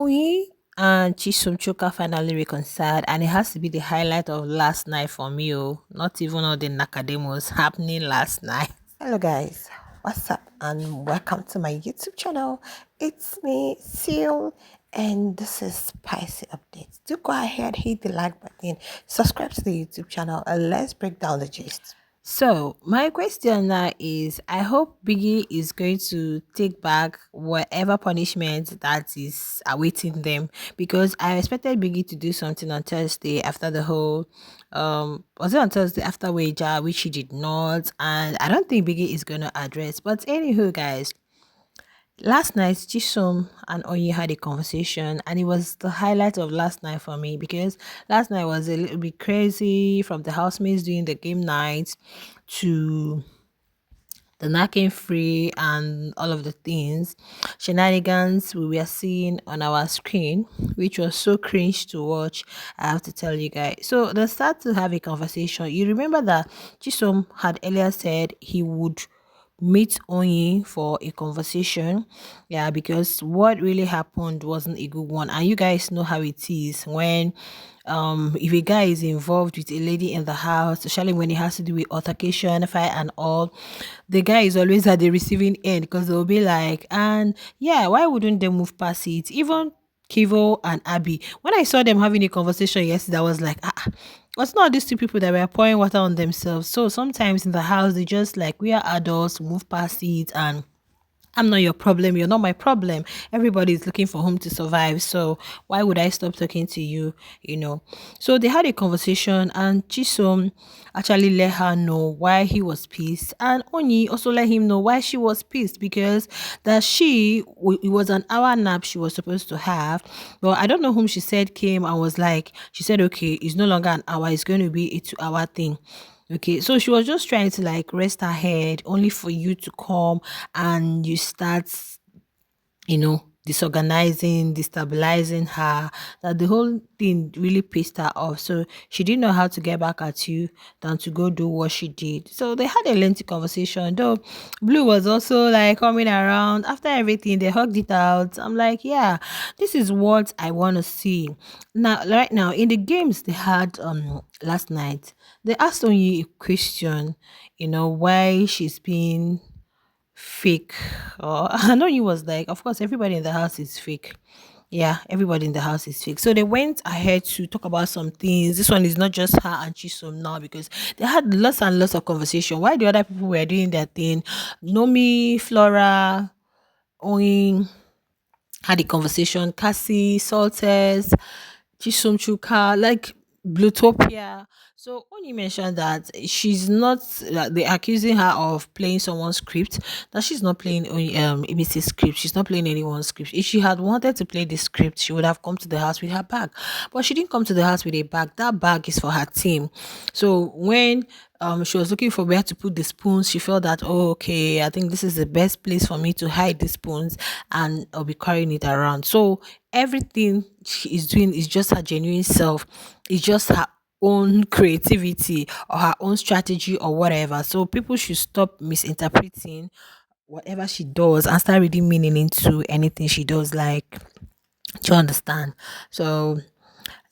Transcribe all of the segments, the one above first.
Oyin and Chimsom finally reconciled, and it has to be the highlight of last night for me. Oh, not even all the Nakademos happening last night. Hello, guys. What's up? And welcome to my YouTube channel. It's me, Seal, and this is Spicy Updates. Do go ahead, hit the like button, subscribe to the YouTube channel, and let's break down the gist. So, my question now is I hope Biggie is going to take back whatever punishment that is awaiting them, because I expected Biggie to do something on Thursday after the whole was it on Thursday after Wager, which he did not, and I don't think Biggie is going to address. But anywho, guys, last night, Chimsom and Oyin had a conversation, and it was the highlight of last night for me because last night was a little bit crazy, from the housemates doing the game night to the knocking free and all of the things, shenanigans we were seeing on our screen, which was so cringe to watch. I have to tell you guys. So they start to have a conversation. You remember that Chisom had earlier said he would meet Oyin for a conversation. Yeah, because what really happened wasn't a good one. And you guys know how it is when if a guy is involved with a lady in the house, especially when it has to do with altercation, fight and all, the guy is always at the receiving end because they'll be like, and yeah, why wouldn't they move past it? Even Kivo and Abby. When I saw them having a conversation yesterday, I was like, it's not these two people that were pouring water on themselves. So sometimes in the house, they just like, we are adults, move past it, and I'm not your problem. You're not my problem. Everybody is looking for home to survive. So why would I stop talking to you? You know. So they had a conversation, and Chisom actually let her know why he was pissed, and Oni also let him know why she was pissed because that it was an hour nap she was supposed to have. But I don't know whom she said came and was like, she said, okay, it's no longer an hour. It's going to be a 2 hour thing. Okay, so she was just trying to like rest her head, only for you to come and you start, disorganizing, destabilizing her. That the whole thing really pissed her off. So she didn't know how to get back at you than to go do what she did. So they had a lengthy conversation. Though Blue was also like coming around after everything, they hugged it out. I'm like, yeah, this is what I want to see. Now, right now, in the games they had last night, they asked Onyi a question, why she's been fake. Or I know he was like, of course, everybody in the house is fake. Yeah, everybody in the house is fake. So they went ahead to talk about some things. This one is not just her and Chisom now because they had lots and lots of conversation. While the other people were doing their thing, Nomi, Flora, Owen had a conversation. Cassie, Salters, Chisom Chuka, like Blutopia. So Oni mentioned that she's not like they're accusing her of playing someone's script, that she's not playing ABC's script, she's not playing anyone's script. If she had wanted to play the script, she would have come to the house with her bag. But she didn't come to the house with a bag. That bag is for her team. So when she was looking for where to put the spoons, she felt that, oh, okay, I think this is the best place for me to hide the spoons and I'll be carrying it around. So everything she is doing is just her genuine self. It's just her own creativity or her own strategy or whatever. So people should stop misinterpreting whatever she does and start reading meaning into anything she does. Like, do you understand? So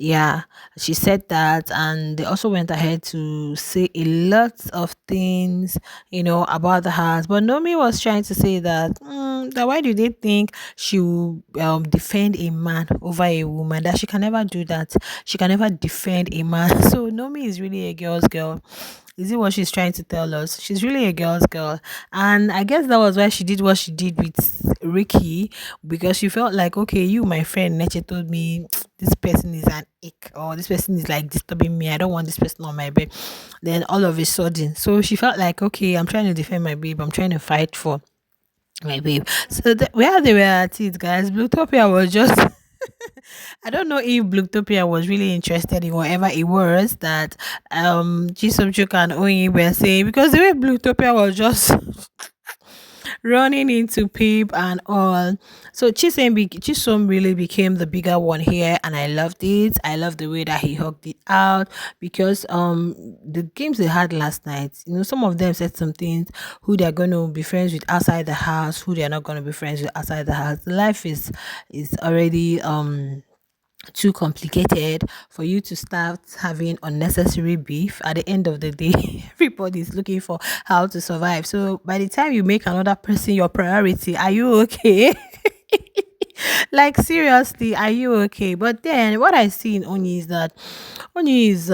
yeah, she said that, and they also went ahead to say a lot of things, about the house. But Nomi was trying to say that, that why do they think she will defend a man over a woman? That she can never do that. She can never defend a man. So Nomi is really a girl's girl. Is it what she's trying to tell us? She's really a girl's girl. And I guess that was why she did what she did with Ricky, because she felt like, okay, you, my friend, Neche told me this person is an ick, or this person is like disturbing me. I don't want this person on my bed. Then all of a sudden, so she felt like, okay, I'm trying to defend my babe. I'm trying to fight for my babe. So where they were at it, guys, Bluetopia was just I don't know if Blutopia was really interested in whatever it was that Jisoo and Oyin were saying, because the way Blutopia was just running into Pip and all. So Chisom really became the bigger one here, and I loved it. I love the way that he hugged it out because the games they had last night, some of them said some things who they're going to be friends with outside the house, who they're not going to be friends with outside the house. Life is already too complicated for you to start having unnecessary beef. At the end of the day, everybody's looking for how to survive. So by the time you make another person your priority, are you okay? Like seriously, are you okay? But then what I see in Oni is that Oni is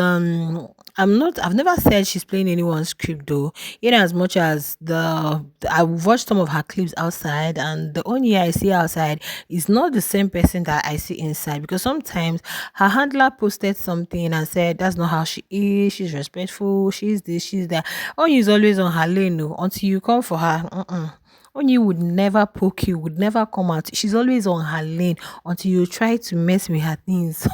I've never said she's playing anyone's script though. In as much as I've watched some of her clips outside, and the Oni I see outside is not the same person that I see inside, because sometimes her handler posted something and said that's not how she is, she's respectful, she's this, she's that. Oni is always on her lane no, until you come for her. Onyi would never poke you, would never come out. She's always on her lane until you try to mess with her things.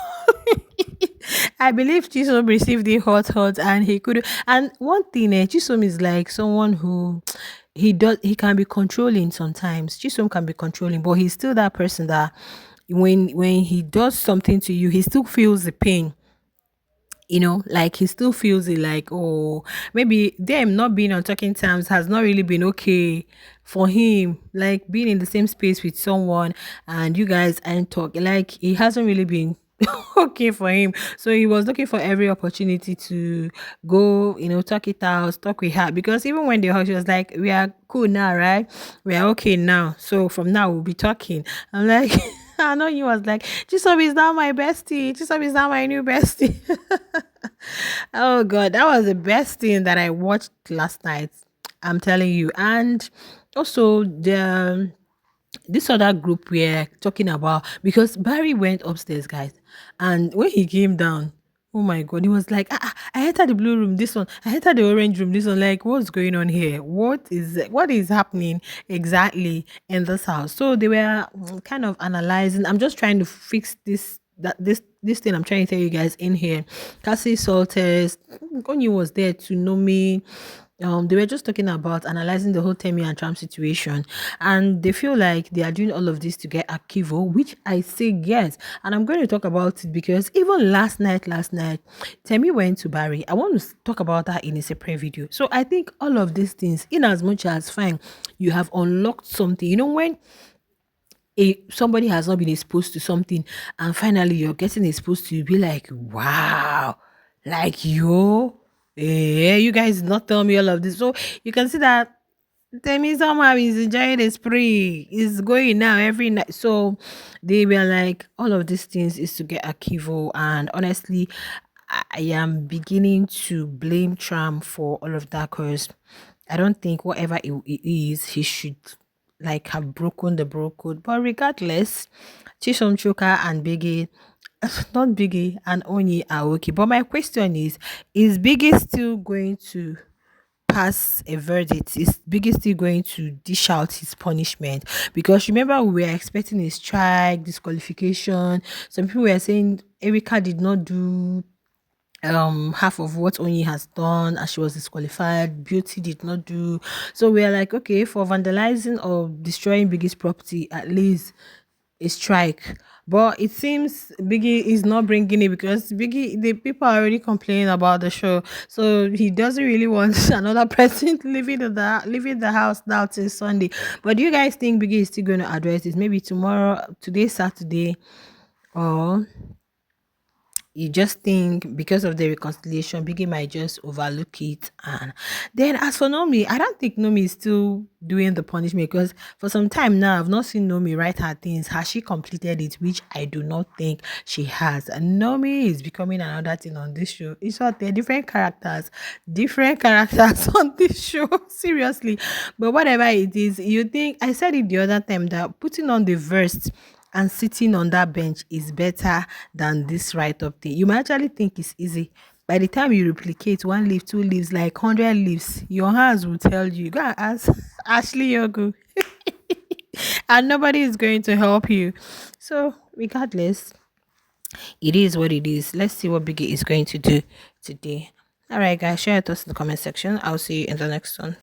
I believe Chisom received the hot, and he could. And one thing, Chisom is like someone who he can be controlling sometimes. Chisom can be controlling, but he's still that person that when he does something to you, he still feels the pain. Like he still feels it, like, oh, maybe them not being on talking terms has not really been okay for him, like being in the same space with someone and you guys aren't talking, like it hasn't really been okay for him. So he was looking for every opportunity to go, talk it out, talk with her, because even when they hug, she was like, we are cool now, right? We are okay now, so from now we'll be talking. I'm like, I know you was like, Chisom is now my bestie. Chisom is now my new bestie. Oh God, that was the best thing that I watched last night. I'm telling you. And also the this other group we're talking about, because Barry went upstairs, guys, and when he came down, oh my God, he was like, I entered the blue room, this one, I entered the orange room, this one. Like, what's going on here? What is happening exactly in this house? So they were kind of analyzing. I'm just trying to fix this thing I'm trying to tell you guys in here. Cassie Salters, Konyi was there to know me. They were just talking about analyzing the whole Temi and Trump situation, and they feel like they are doing all of this to get Akivo, which I say yes. And I'm going to talk about it because even last night, Temi went to Barry. I want to talk about that in a separate video. So I think all of these things, in as much as fine, you have unlocked something. When somebody has not been exposed to something and finally you're getting exposed to, you be like, wow, like you guys not tell me all of this. So you can see that Temi somehow is enjoying the spree, is going now every night. So they were like, all of these things is to get Akivo. And honestly, I am beginning to blame Tram for all of that, because I don't think whatever it is, he should like have broken the bro code. But regardless, Chisom Choka and Biggie, not Biggie and Oni are okay. But my question is Biggie still going to pass a verdict? Is Biggie still going to dish out his punishment? Because remember, we were expecting a strike, disqualification. Some people were saying Erica did not do half of what Oyin has done as she was disqualified. Beauty did not do. So we're like, okay, for vandalizing or destroying Biggie's property, at least a strike. But it seems Biggie is not bringing it, because Biggie, the people are already complaining about the show, so he doesn't really want another person leaving the house now till Sunday. But do you guys think Biggie is still going to address this? Maybe tomorrow, today, Saturday, or you just think because of the reconciliation, Biggie might just overlook it? And then as for Nomi, I don't think Nomi is still doing the punishment, because for some time now I've not seen Nomi write her things. Has she completed it? Which I do not think she has. And Nomi is becoming another thing on this show. It's what they're different characters on this show. Seriously. But whatever it is, you think, I said it the other time, that putting on the verse and sitting on that bench is better than this write-up thing. You might actually think it's easy. By the time you replicate one leaf, two leaves, like 100 leaves, your hands will tell you. Go and ask Ashley Yogu. And nobody is going to help you. So regardless, it is what it is. Let's see what Biggie is going to do today. All right, guys, share your thoughts in the comment section. I'll see you in the next one.